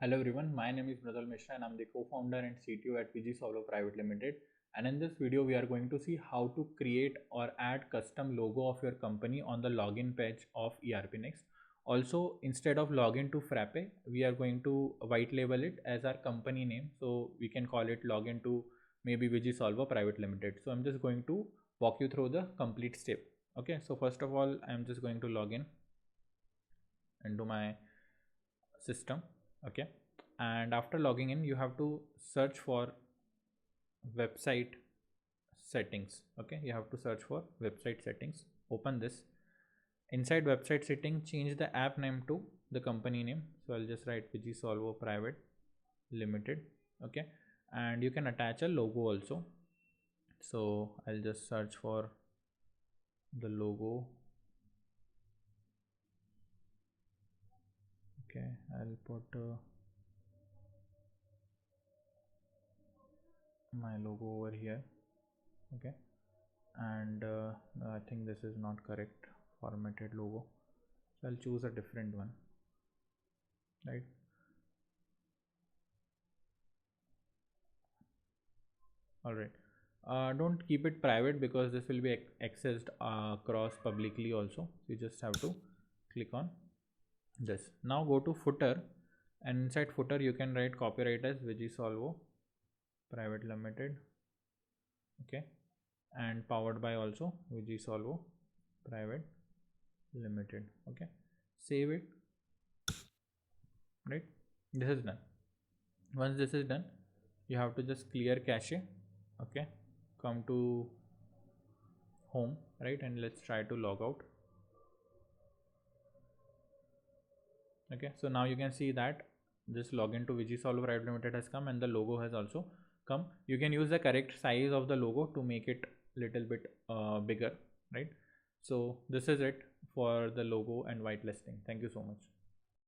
Hello everyone, my name is Mridul Mishra and I'm the co-founder and CTO at VG Private Limited. And in this video, we are going to see how to create or add custom logo of your company on the login page of ERPNext. Also, instead of login to Frappe, we are going to white label it as our company name. So we can call it login to maybe VG Private Limited. So I'm just going to walk you through the complete step. Okay, so first of all, I'm just going to log in into my system. Okay, and after logging in you have to search for website settings. Okay, you have to search for website settings. Open this. Inside website setting, change the app name to the company name. So I'll just write VG Private Limited. Okay, and you can attach a logo also. So I'll just search for the logo. Okay, I'll put my logo over here. Okay, and I think this is not correct formatted logo, so I'll choose a different one, right? All right, don't keep it private because this will be accessed across publicly also. You just have to click on this. Now go to footer, and inside footer you can write copyright as VG Private Limited. Okay, and powered by also VG Private Limited. Okay, save it. Right, this is done. Once this is done, you have to just clear cache. Okay, come to home, right, and let's try to log out. Okay, so now you can see that this login to VG Private Limited has come and the logo has also come. You can use the correct size of the logo to make it little bit bigger, right? So this is it for the logo and whitelisting. Thank you so much.